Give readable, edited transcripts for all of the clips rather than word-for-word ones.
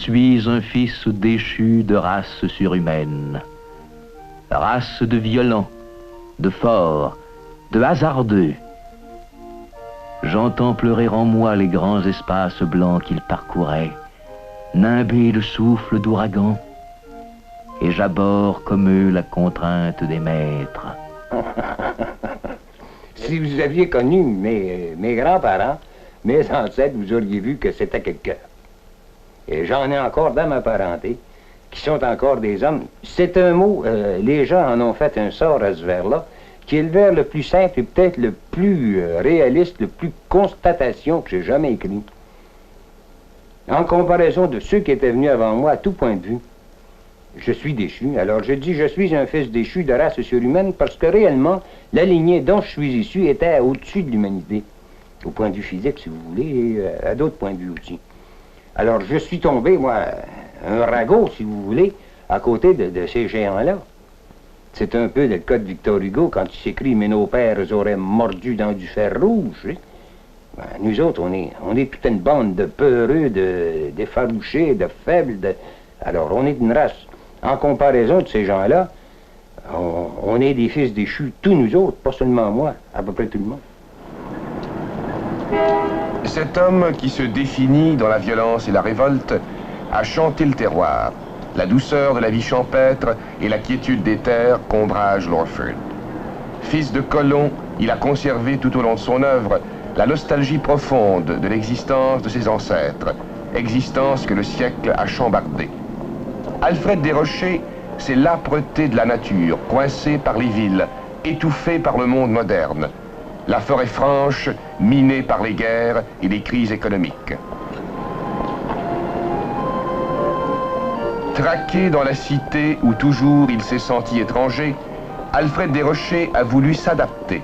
suis un fils déchu de race surhumaine, race de violents, de forts, de hasardeux. J'entends pleurer en moi les grands espaces blancs qu'il parcourait, nimbés de souffle d'ouragan, et j'abhorre comme eux la contrainte des maîtres. Si vous aviez connu mes grands-parents, mes ancêtres, vous auriez vu que c'était quelqu'un. Et j'en ai encore dans ma parenté, qui sont encore des hommes. C'est un mot, les gens en ont fait un sort à ce vers-là, qui est le vers le plus simple et peut-être le plus réaliste, le plus constatation que j'ai jamais écrit. En comparaison de ceux qui étaient venus avant moi, à tout point de vue, je suis déchu. Alors je dis, je suis un fils déchu de race surhumaine parce que réellement, la lignée dont je suis issu était au-dessus de l'humanité. Au point de vue physique, si vous voulez, et à d'autres points de vue aussi. Alors je suis tombé, moi, un ragot, si vous voulez, à côté de ces géants-là. C'est un peu le cas de Victor Hugo quand il s'écrit « Mais nos pères auraient mordu dans du fer rouge ». Ben, nous autres, on est toute une bande de peureux, d'effarouchés, de faibles. Alors, on est une race. En comparaison de ces gens-là, on est des fils déchus, tous nous autres, pas seulement moi, à peu près tout le monde. Cet homme qui se définit dans la violence et la révolte a chanté le terroir, la douceur de la vie champêtre et la quiétude des terres qu'ombrage l'Orford. Fils de colon, il a conservé tout au long de son œuvre la nostalgie profonde de l'existence de ses ancêtres, existence que le siècle a chambardée. Alfred Desrochers, c'est l'âpreté de la nature, coincée par les villes, étouffée par le monde moderne. La forêt franche, minée par les guerres et les crises économiques. Traqué dans la cité où toujours il s'est senti étranger, Alfred Desrochers a voulu s'adapter.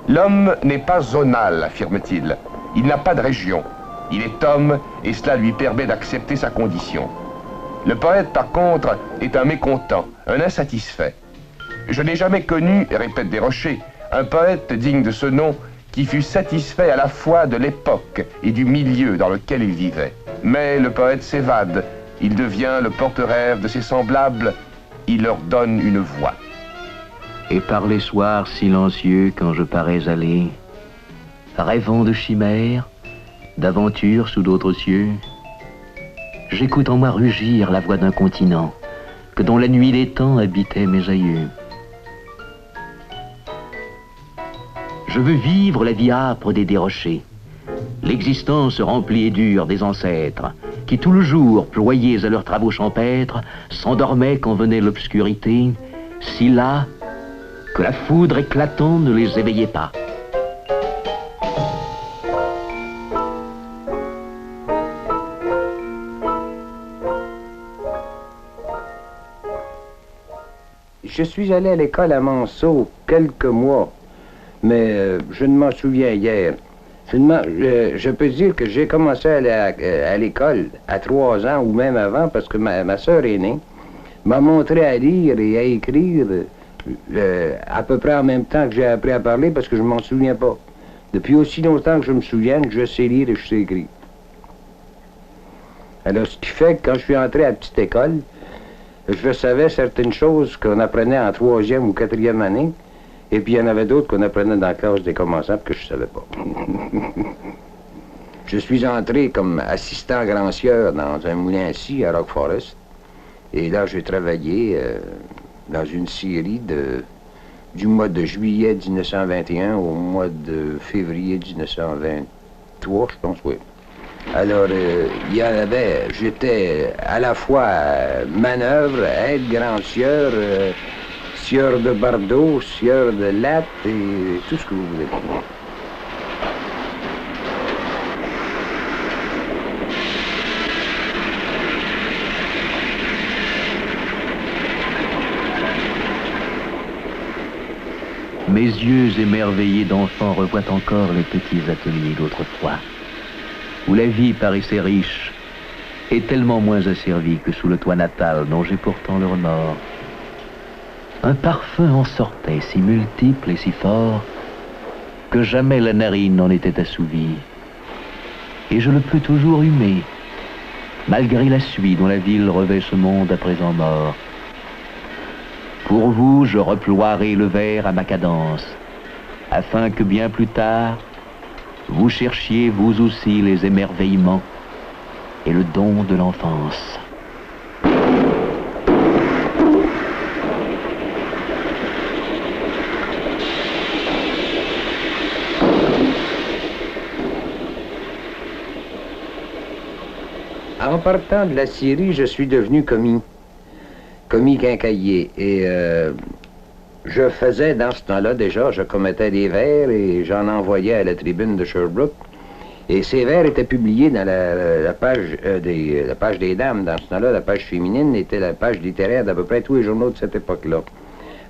L'homme n'est pas zonal, affirme-t-il. Il n'a pas de région. Il est homme et cela lui permet d'accepter sa condition. Le poète, par contre, est un mécontent, un insatisfait. Je n'ai jamais connu, répète Desrochers, un poète digne de ce nom qui fut satisfait à la fois de l'époque et du milieu dans lequel il vivait. Mais le poète s'évade, il devient le porte-rêve de ses semblables, il leur donne une voix. Et par les soirs silencieux quand je parais aller, rêvant de chimères, d'aventures sous d'autres cieux, j'écoute en moi rugir la voix d'un continent que dans la nuit des temps habitaient mes aïeux. Je veux vivre la vie âpre des Desrochers, l'existence remplie et dure des ancêtres, qui tout le jour, ployés à leurs travaux champêtres, s'endormaient quand venait l'obscurité, si là que la foudre éclatante ne les éveillait pas. Je suis allé à l'école à Monceau quelques mois, mais je ne m'en souviens hier. Je peux dire que j'ai commencé à aller à l'école à 3 ans ou même avant parce que ma sœur aînée m'a montré à lire et à écrire à peu près en même temps que j'ai appris à parler parce que je ne m'en souviens pas. Depuis aussi longtemps que je me souvienne, je sais lire et je sais écrire. Alors, ce qui fait que quand je suis entré à la petite école, je savais certaines choses qu'on apprenait en 3e ou 4e année, et puis il y en avait d'autres qu'on apprenait dans la classe des commençants que je ne savais pas. Je suis entré comme assistant grand sieur dans un moulin à scie à Rock Forest, et là j'ai travaillé dans une série du mois de juillet 1921 au mois de février 1923, je pense, oui. Alors, il y en avait, j'étais à la fois manœuvre, aide grand sieur, sieur de Bordeaux, sieur de Latte et tout ce que vous voulez. Mes yeux émerveillés d'enfant revoient encore les petits ateliers d'autrefois, où la vie paraissait riche et tellement moins asservie que sous le toit natal dont j'ai pourtant le remords. Un parfum en sortait si multiple et si fort que jamais la narine n'en était assouvie. Et je le peux toujours humer, malgré la suie dont la ville revêt ce monde à présent mort. Pour vous, je reploierai le vers à ma cadence, afin que bien plus tard, vous cherchiez vous aussi les émerveillements et le don de l'enfance. En partant de la Syrie, je suis devenu commis quincaillier. Et je faisais dans ce temps-là déjà, je commettais des vers et j'en envoyais à la tribune de Sherbrooke. Et ces vers étaient publiés dans la page des dames. Dans ce temps-là, la page féminine était la page littéraire d'à peu près tous les journaux de cette époque-là.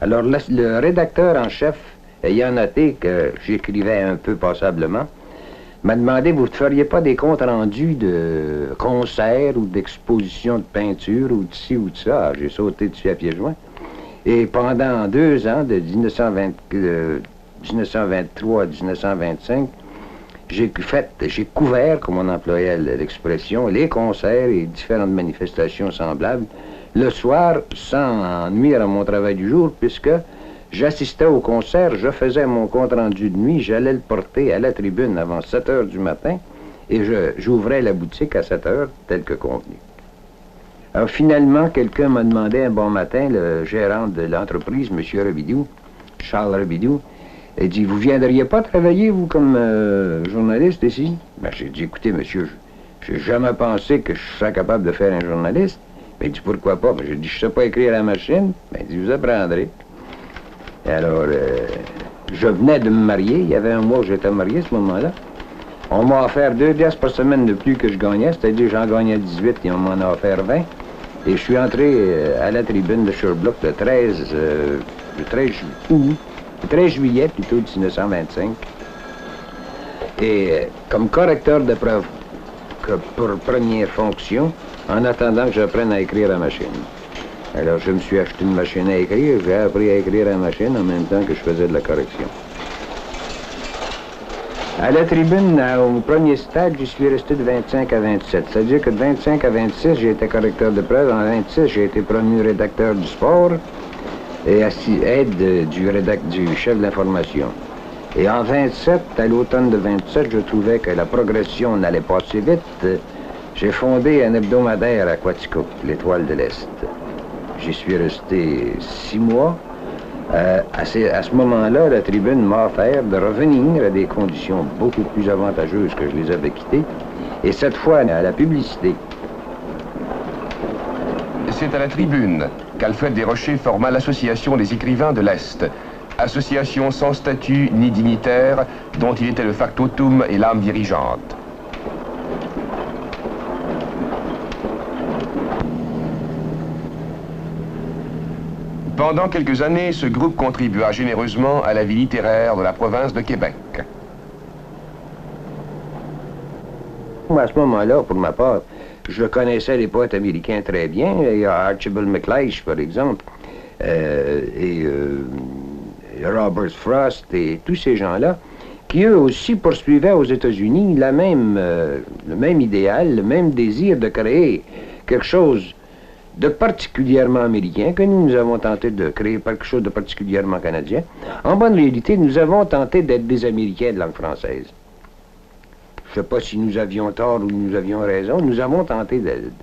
Alors le rédacteur en chef, ayant noté que j'écrivais un peu passablement, m'a demandé, vous ne feriez pas des comptes rendus de concerts ou d'expositions de peinture ou de ci ou de ça? J'ai sauté dessus à pieds joints. Et pendant 2 ans, de 1923 à 1925, j'ai couvert, comme on employait l'expression, les concerts et différentes manifestations semblables, le soir, sans nuire à mon travail du jour, puisque j'assistais au concert, je faisais mon compte-rendu de nuit, j'allais le porter à la tribune avant 7 heures du matin et j'ouvrais la boutique à 7 heures, tel que convenu. Alors finalement, quelqu'un m'a demandé un bon matin, le gérant de l'entreprise, M. Robidoux, Charles Robidoux, il dit, vous viendriez pas travailler, vous, comme journaliste ici? Ben, j'ai dit, écoutez, monsieur, j'ai jamais pensé que je serais capable de faire un journaliste. Ben, il dit, pourquoi pas? Ben, j'ai dit, je sais pas écrire à la machine. Ben, il dit, vous apprendrez. Et alors, je venais de me marier. Il y avait un mois que j'étais marié à ce moment-là. On m'a offert 2 piastres par semaine de plus que je gagnais, c'est-à-dire j'en gagnais 18 et on m'en a offert 20. Et je suis entré à la tribune de Sherbrooke le 13 juillet plutôt 1925. Et comme correcteur de preuve pour première fonction, en attendant que j'apprenne à écrire à la machine. Alors je me suis acheté une machine à écrire, j'ai appris à écrire à la machine en même temps que je faisais de la correction. À la tribune, au premier stade, je suis resté de 25 à 27. C'est-à-dire que de 25 à 26, j'ai été correcteur de preuve. En 26, j'ai été promu rédacteur du sport et aide du chef de l'information. Et en 27, à l'automne de 27, je trouvais que la progression n'allait pas assez vite. J'ai fondé un hebdomadaire à Quaticook, l'Étoile de l'Est. J'y suis resté 6 mois. À ce moment-là, la tribune m'a offert de revenir à des conditions beaucoup plus avantageuses que je les avais quittées, et cette fois à la publicité. C'est à la tribune qu'Alfred Desrochers forma l'Association des écrivains de l'Est, association sans statut ni dignitaire, dont il était le factotum et l'âme dirigeante. Pendant quelques années, ce groupe contribua généreusement à la vie littéraire de la province de Québec. À ce moment-là, pour ma part, je connaissais les poètes américains très bien. Il y a Archibald MacLeish, par exemple, et Robert Frost, et tous ces gens-là, qui eux aussi poursuivaient aux États-Unis le même idéal, le même désir de créer quelque chose de particulièrement américain, que nous avons tenté de créer quelque chose de particulièrement canadien. En bonne réalité, nous avons tenté d'être des Américains de langue française. Je ne sais pas si nous avions tort ou nous avions raison, nous avons tenté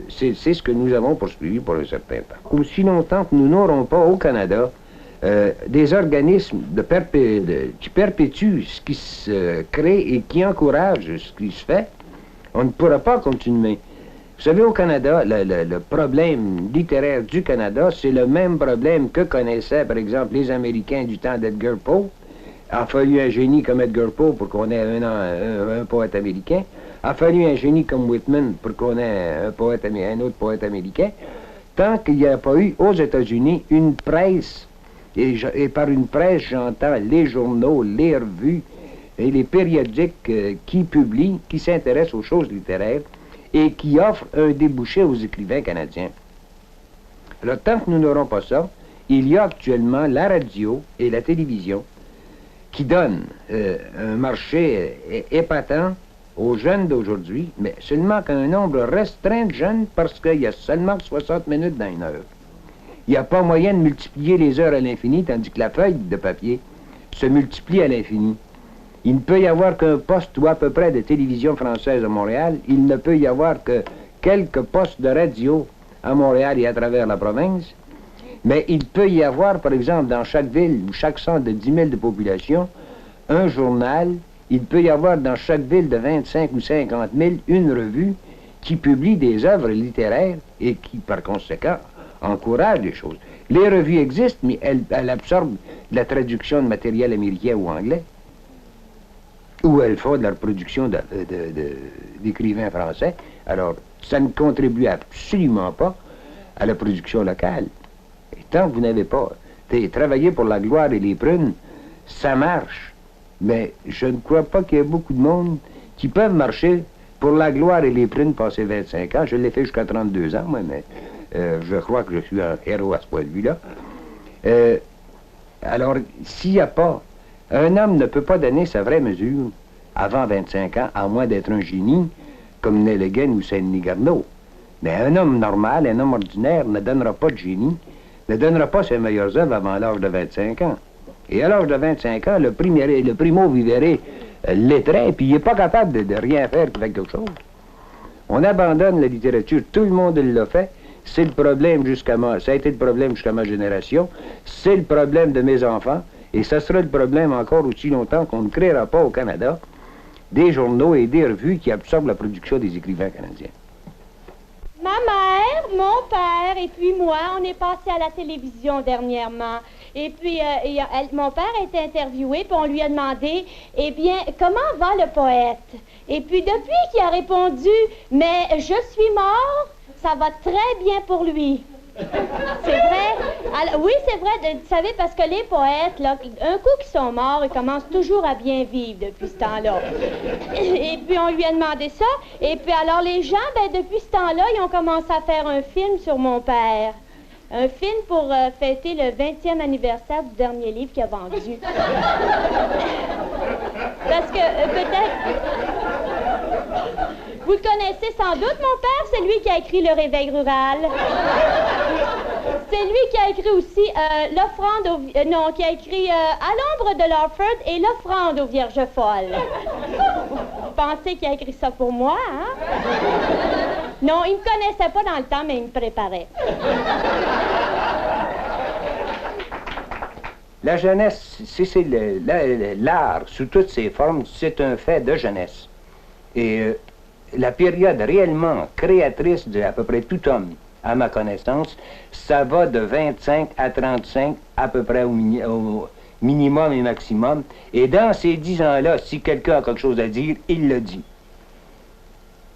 c'est ce que nous avons poursuivi pour un certain temps. Aussi longtemps que nous n'aurons pas au Canada des organismes qui perpétuent ce qui se crée et qui encouragent ce qui se fait, on ne pourra pas continuer. Vous savez, au Canada, le problème littéraire du Canada, c'est le même problème que connaissaient, par exemple, les Américains du temps d'Edgar Poe. Il a fallu un génie comme Edgar Poe pour qu'on ait un poète américain. Il a fallu un génie comme Whitman pour qu'on ait un autre poète américain. Tant qu'il n'y a pas eu aux États-Unis une presse, et par une presse, j'entends les journaux, les revues et les périodiques qui publient, qui s'intéressent aux choses littéraires, et qui offre un débouché aux écrivains canadiens. Alors, tant que nous n'aurons pas ça, il y a actuellement la radio et la télévision qui donnent un marché épatant aux jeunes d'aujourd'hui, mais seulement qu'un nombre restreint de jeunes parce qu'il y a seulement 60 minutes dans une heure. Il n'y a pas moyen de multiplier les heures à l'infini, tandis que la feuille de papier se multiplie à l'infini. Il ne peut y avoir qu'un poste ou à peu près de télévision française à Montréal. Il ne peut y avoir que quelques postes de radio à Montréal et à travers la province. Mais il peut y avoir, par exemple, dans chaque ville ou chaque centre de 10 000 de population, un journal. Il peut y avoir dans chaque ville de 25 ou 50 000 une revue qui publie des œuvres littéraires et qui, par conséquent, encourage les choses. Les revues existent, mais elles absorbent de la traduction de matériel américain ou anglais, ou elles font de la reproduction d'écrivains français. Alors, ça ne contribue absolument pas à la production locale. Et tant que vous n'avez pas travaillé pour la gloire et les prunes, ça marche. Mais je ne crois pas qu'il y ait beaucoup de monde qui peuvent marcher pour la gloire et les prunes passé 25 ans. Je l'ai fait jusqu'à 32 ans, moi, mais je crois que je suis un héros à ce point de vue-là. Alors, s'il n'y a pas... Un homme ne peut pas donner sa vraie mesure avant 25 ans, à moins d'être un génie, comme Nelligan ou Sidney Garneau. Mais un homme normal, un homme ordinaire, ne donnera pas de génie, ne donnera pas ses meilleures œuvres avant l'âge de 25 ans. Et à l'âge de 25 ans, le primo vivere lettré, puis il n'est pas capable de rien faire avec quelque chose. On abandonne la littérature, tout le monde l'a fait. C'est le problème jusqu'à moi, ça a été le problème jusqu'à ma génération, c'est le problème de mes enfants, et ça sera le problème encore aussi longtemps qu'on ne créera pas au Canada des journaux et des revues qui absorbent la production des écrivains canadiens. Ma mère, mon père et puis moi, on est passé à la télévision dernièrement. Et puis, mon père a été interviewé, puis on lui a demandé, eh bien, comment va le poète? Et puis, depuis qu'il a répondu, mais je suis mort, ça va très bien pour lui. C'est vrai? Alors, oui, c'est vrai, vous savez, parce que les poètes, là, un coup qu'ils sont morts, ils commencent toujours à bien vivre depuis ce temps-là. Et puis, on lui a demandé ça. Et puis, alors, les gens, ben, depuis ce temps-là, ils ont commencé à faire un film sur mon père. Un film pour fêter le 20e anniversaire du dernier livre qu'il a vendu. Parce que, peut-être... Vous le connaissez sans doute, mon père, c'est lui qui a écrit Le Réveil rural. C'est lui qui a écrit aussi l'offrande qui a écrit À l'ombre de l'Orford et l'offrande aux Vierges folles. Vous pensez qu'il a écrit ça pour moi, hein? Non, il me connaissait pas dans le temps, mais il me préparait. La jeunesse, c'est l'art, sous toutes ses formes, c'est un fait de jeunesse. Et la période réellement créatrice de à peu près tout homme, à ma connaissance, ça va de 25 à 35, à peu près au minimum et maximum. Et dans ces 10 ans-là, si quelqu'un a quelque chose à dire, il le dit.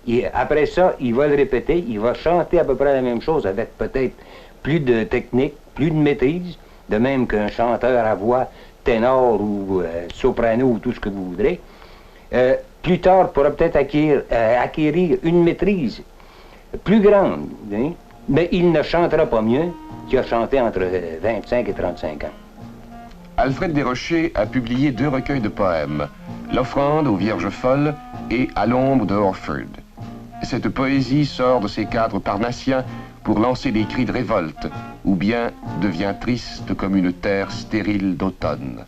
Et après ça, il va le répéter, il va chanter à peu près la même chose avec peut-être plus de technique, plus de maîtrise, de même qu'un chanteur à voix ténor ou soprano ou tout ce que vous voudrez. Plus tard, pourra peut-être acquérir une maîtrise plus grande, hein? Mais il ne chantera pas mieux qu'il a chanté entre 25 et 35 ans. Alfred Desrochers a publié 2 recueils de poèmes, L'Offrande aux Vierges folles et À l'ombre de Orford. Cette poésie sort de ses cadres parnassiens pour lancer des cris de révolte, ou bien devient triste comme une terre stérile d'automne.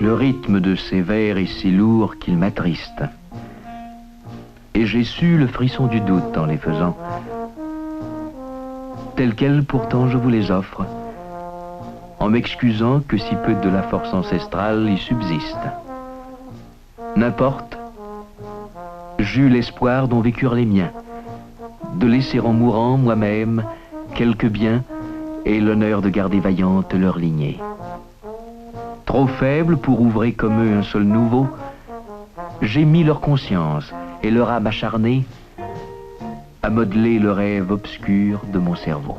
Le rythme de ces vers est si lourd qu'il m'attriste. Et j'ai su le frisson du doute en les faisant. Tels quels, pourtant, je vous les offre, en m'excusant que si peu de la force ancestrale y subsiste. N'importe, j'eus l'espoir dont vécurent les miens, de laisser en mourant moi-même quelques biens et l'honneur de garder vaillante leur lignée. Trop faible pour ouvrir comme eux un sol nouveau, j'ai mis leur conscience et leur âme acharnée à modeler le rêve obscur de mon cerveau.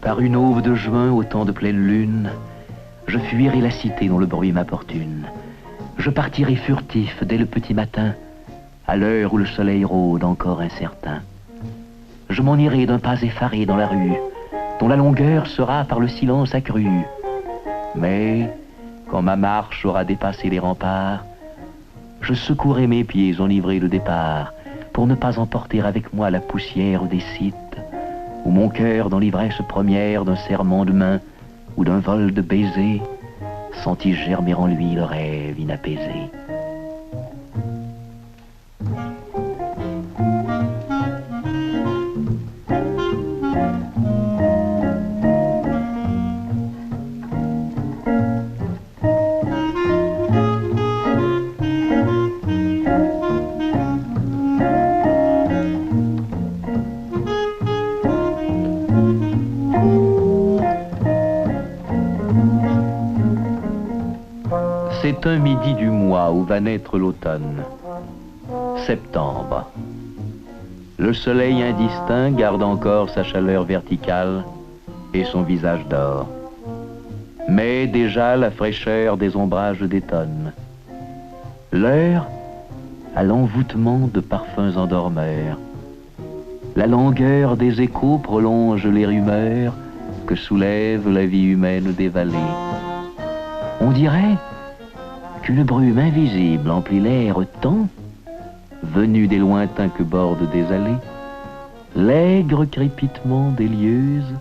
Par une aube de juin au temps de pleine lune, je fuirai la cité dont le bruit m'importune. Je partirai furtif dès le petit matin, à l'heure où le soleil rôde encore incertain. Je m'en irai d'un pas effaré dans la rue, dont la longueur sera par le silence accrue. Mais, quand ma marche aura dépassé les remparts, je secouerai mes pieds enivrés de départ, pour ne pas emporter avec moi la poussière des sites, où mon cœur, dans l'ivresse première d'un serrement de main ou d'un vol de baisers, sentit germer en lui le rêve inapaisé. C'est un midi du mois où va naître l'automne. Septembre. Le soleil indistinct garde encore sa chaleur verticale et son visage d'or. Mais déjà la fraîcheur des ombrages détonne. L'heure à l'envoûtement de parfums endormeurs. La langueur des échos prolonge les rumeurs que soulève la vie humaine des vallées. On dirait qu'une brume invisible emplit l'air tant, venue des lointains que bordent des allées, l'aigre crépitement des lieuses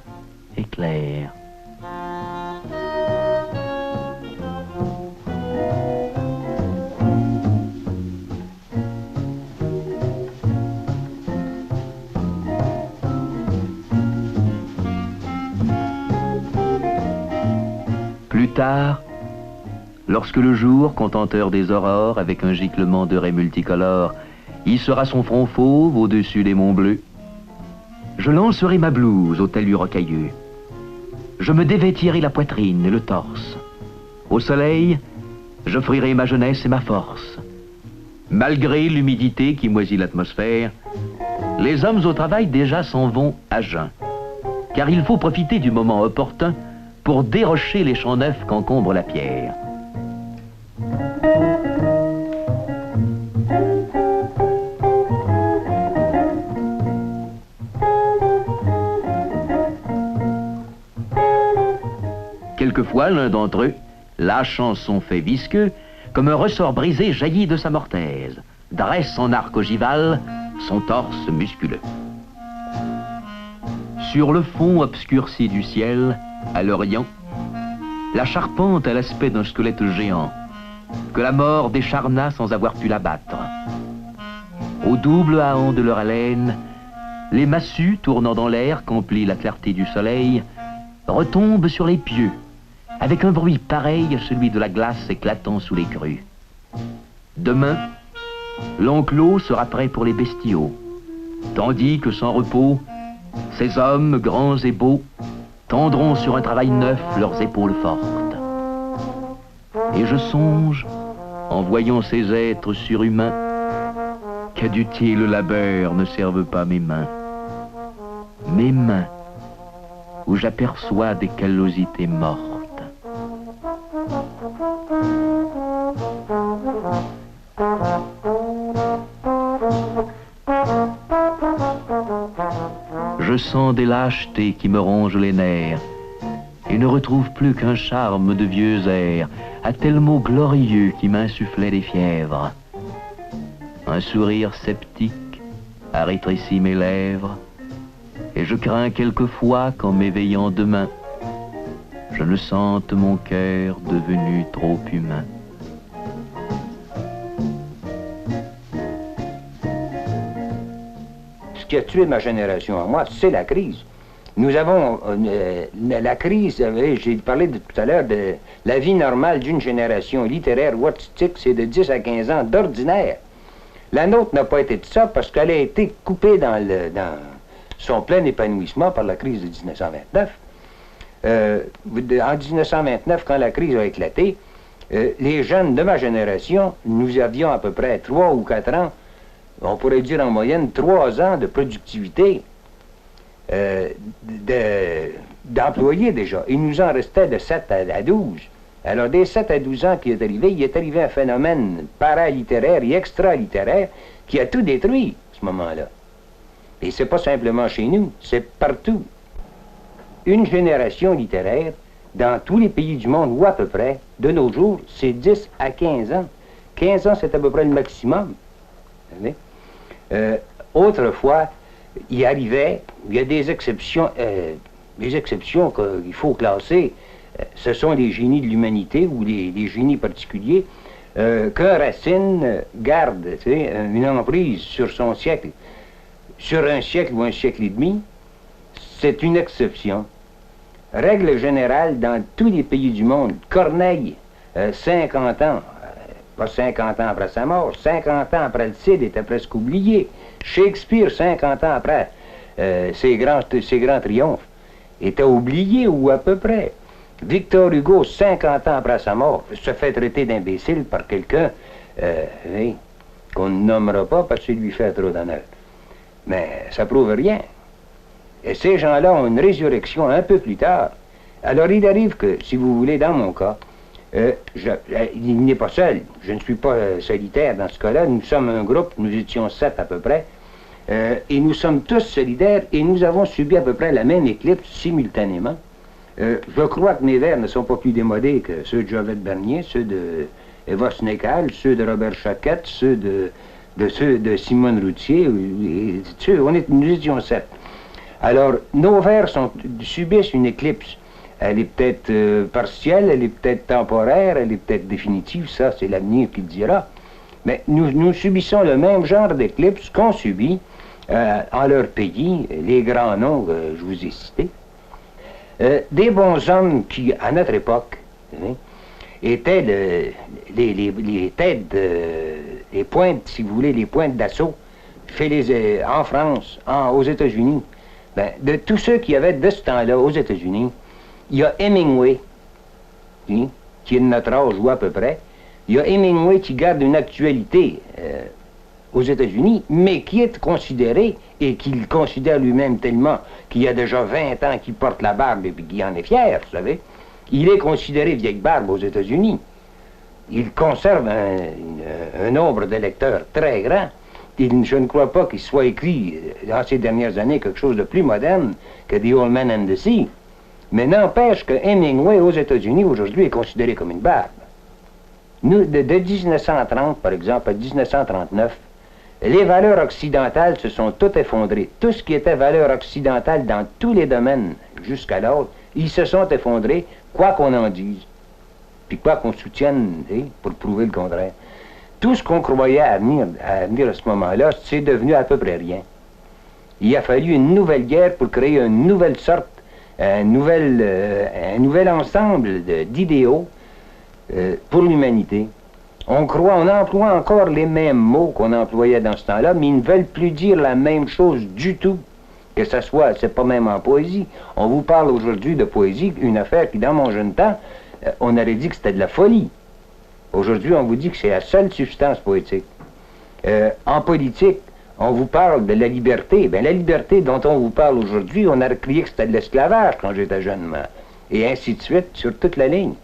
éclaire. Plus tard, lorsque le jour, contenteur des aurores, avec un giclement de raies multicolores, hissera son front fauve au-dessus des monts bleus, je lancerai ma blouse au talus rocailleux. Je me dévêtirai la poitrine et le torse. Au soleil, j'offrirai ma jeunesse et ma force. Malgré l'humidité qui moisit l'atmosphère, les hommes au travail déjà s'en vont à jeun, car il faut profiter du moment opportun pour dérocher les champs neufs qu'encombre la pierre. Quelquefois, l'un d'entre eux, lâchant son fait visqueux, comme un ressort brisé jaillit de sa mortaise, dresse en arc ogival son torse musculeux. Sur le fond obscurci du ciel, à l'Orient, la charpente a l'aspect d'un squelette géant, que la mort décharna sans avoir pu l'abattre. Au double haant de leur haleine, les massues tournant dans l'air qu'emplit la clarté du soleil, retombent sur les pieux, avec un bruit pareil à celui de la glace éclatant sous les crues. Demain, l'enclos sera prêt pour les bestiaux, tandis que sans repos, ces hommes grands et beaux tendront sur un travail neuf leurs épaules fortes. Et je songe, en voyant ces êtres surhumains, qu'à d'utiles labeurs ne servent pas mes mains, où j'aperçois des callosités mortes. Je sens des lâchetés qui me rongent les nerfs et ne retrouve plus qu'un charme de vieux airs, à tel mot glorieux qui m'insufflait des fièvres. Un sourire sceptique a rétréci mes lèvres, et je crains quelquefois qu'en m'éveillant demain, je ne sente mon cœur devenu trop humain. Ce qui a tué ma génération à moi, c'est la crise. Nous avons la crise, j'ai parlé tout à l'heure de la vie normale d'une génération littéraire ou artistique, c'est de 10 à 15 ans d'ordinaire. La nôtre n'a pas été de ça parce qu'elle a été coupée dans son plein épanouissement par la crise de 1929. En 1929, quand la crise a éclaté, les jeunes de ma génération, nous avions à peu près 3 ou 4 ans, on pourrait dire en moyenne 3 ans de productivité d'employés déjà. Il nous en restait de 7 à 12. Alors, des 7 à 12 ans qui est arrivé, il est arrivé un phénomène paralittéraire et extra-littéraire qui a tout détruit, à ce moment-là. Et c'est pas simplement chez nous, c'est partout. Une génération littéraire, dans tous les pays du monde, ou à peu près, de nos jours, c'est 10 à 15 ans. 15 ans, c'est à peu près le maximum. Vous savez? Autrefois, il arrivait, il y a des exceptions qu'il faut classer. Ce sont les génies de l'humanité ou les génies particuliers que Racine garde, tu sais, une emprise sur son siècle, sur un siècle ou un siècle et demi. C'est une exception. Règle générale dans tous les pays du monde, Corneille, 50 ans, pas 50 ans après sa mort, 50 ans après le Cid était presque oublié. Shakespeare, 50 ans après ses grands triomphes, était oublié ou à peu près. Victor Hugo, 50 ans après sa mort, se fait traiter d'imbécile par quelqu'un qu'on ne nommera pas parce qu'il lui fait trop d'honneur. Mais ça prouve rien. Et ces gens-là ont une résurrection un peu plus tard. Alors il arrive que, si vous voulez, dans mon cas, il n'est pas seul. Je ne suis pas solitaire dans ce cas-là. Nous sommes un groupe, nous étions 7 à peu près, et nous sommes tous solidaires et nous avons subi à peu près la même éclipse simultanément. Je crois que mes vers ne sont pas plus démodés que ceux de Jovette Bernier, ceux de Eva Snécal, ceux de Robert Choquette, ceux de Simone Routier. Nous étions 7. Alors, nos vers subissent une éclipse. Elle est peut-être partielle, elle est peut-être temporaire, elle est peut-être définitive, ça c'est l'avenir qui le dira. Mais nous subissons le même genre d'éclipse qu'ont subi en leur pays les grands noms que je vous ai cités. Des bons hommes qui, à notre époque, étaient les têtes, les pointes, si vous voulez, les pointes d'assaut en France, aux États-Unis. Ben, de tous ceux qui avaient de ce temps-là aux États-Unis, il y a Hemingway, qui est de notre âge ou à peu près. Il y a Hemingway qui garde une actualité aux États-Unis, mais qui est considéré, et qu'il considère lui-même tellement qu'il y a déjà 20 ans qu'il porte la barbe et qu'il en est fier, vous savez. Il est considéré vieille barbe aux États-Unis. Il conserve un nombre de lecteurs très grand. Je ne crois pas qu'il soit écrit dans ces dernières années quelque chose de plus moderne que The Old Man and the Sea. Mais n'empêche que Hemingway aux États-Unis aujourd'hui est considéré comme une barbe. Nous, de 1930 par exemple à 1939, les valeurs occidentales se sont toutes effondrées. Tout ce qui était valeur occidentale dans tous les domaines jusqu'alors, ils se sont effondrés, quoi qu'on en dise, puis quoi qu'on soutienne pour prouver le contraire. Tout ce qu'on croyait à venir à ce moment-là, c'est devenu à peu près rien. Il a fallu une nouvelle guerre pour créer une nouvelle sorte, un nouvel ensemble d'idéaux pour l'humanité. On emploie encore les mêmes mots qu'on employait dans ce temps-là, mais ils ne veulent plus dire la même chose du tout. Que ce soit, c'est pas même en poésie. On vous parle aujourd'hui de poésie, une affaire qui, dans mon jeune temps, on aurait dit que c'était de la folie. Aujourd'hui, on vous dit que c'est la seule substance poétique. En politique, on vous parle de la liberté. Bien, la liberté dont on vous parle aujourd'hui, on aurait crié que c'était de l'esclavage quand j'étais jeune, et ainsi de suite, sur toute la ligne.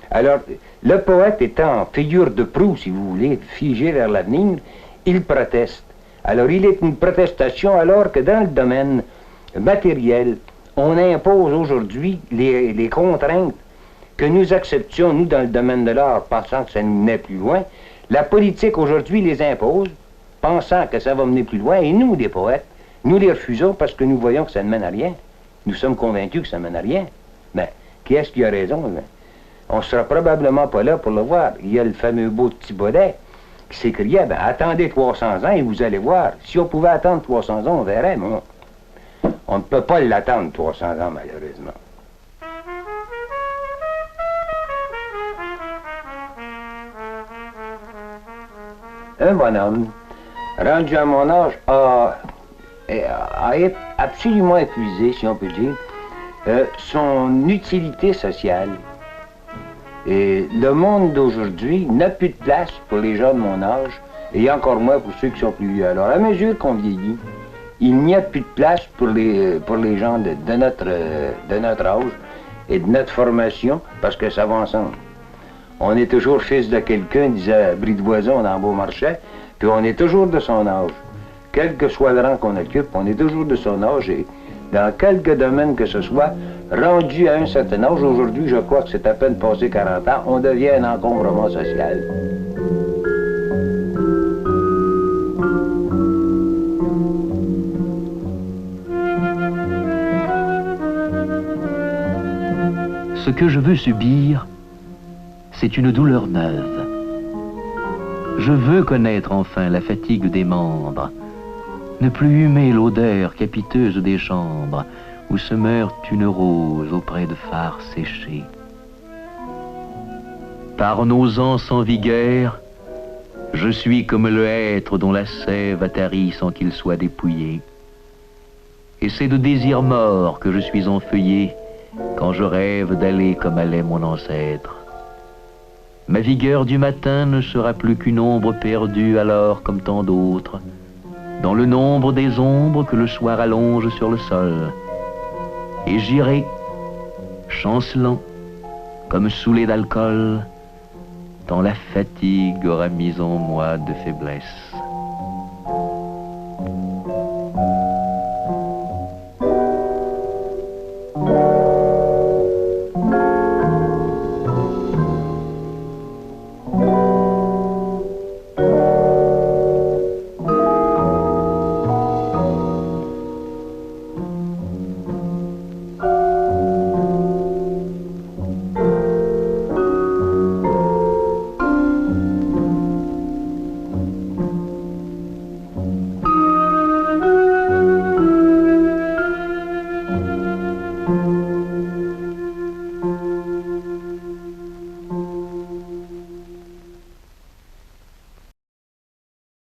Alors, le poète étant figure de proue, si vous voulez, figé vers l'avenir, il proteste. Alors, il est une protestation alors que dans le domaine matériel, on impose aujourd'hui les contraintes que nous acceptions, nous, dans le domaine de l'art, pensant que ça nous menait plus loin. La politique, aujourd'hui, les impose, pensant que ça va mener plus loin, et nous, des poètes, nous les refusons parce que nous voyons que ça ne mène à rien. Nous sommes convaincus que ça ne mène à rien. Mais, qui est-ce qui a raison? On ne sera probablement pas là pour le voir. Il y a le fameux beau petit Baudet qui s'écriait, ben, attendez 300 ans et vous allez voir. Si on pouvait attendre 300 ans, on verrait, mais on ne peut pas l'attendre 300 ans, malheureusement. Un bonhomme, rendu à mon âge, a absolument épuisé, si on peut dire, son utilité sociale. Et le monde d'aujourd'hui n'a plus de place pour les gens de mon âge, et encore moins pour ceux qui sont plus vieux. Alors, à mesure qu'on vieillit, il n'y a plus de place pour les gens de notre âge et de notre formation, parce que ça va ensemble. On est toujours fils de quelqu'un, disait Brie-de-Voison dans Beaumarchais, puis on est toujours de son âge. Quel que soit le rang qu'on occupe, on est toujours de son âge et dans quelque domaine que ce soit, rendu à un certain âge, aujourd'hui, je crois que c'est à peine passé 40 ans, on devient un encombrement social. Ce que je veux subir, c'est une douleur neuve. Je veux connaître enfin la fatigue des membres, ne plus humer l'odeur capiteuse des chambres où se meurt une rose auprès de phares séchés. Par nos ans sans vigueur, je suis comme le hêtre dont la sève attarie sans qu'il soit dépouillé. Et c'est de désir mort que je suis enfeuillé quand je rêve d'aller comme allait mon ancêtre. Ma vigueur du matin ne sera plus qu'une ombre perdue alors comme tant d'autres, dans le nombre des ombres que le soir allonge sur le sol. Et j'irai, chancelant, comme saoulé d'alcool, tant la fatigue aura mis en moi de faiblesse.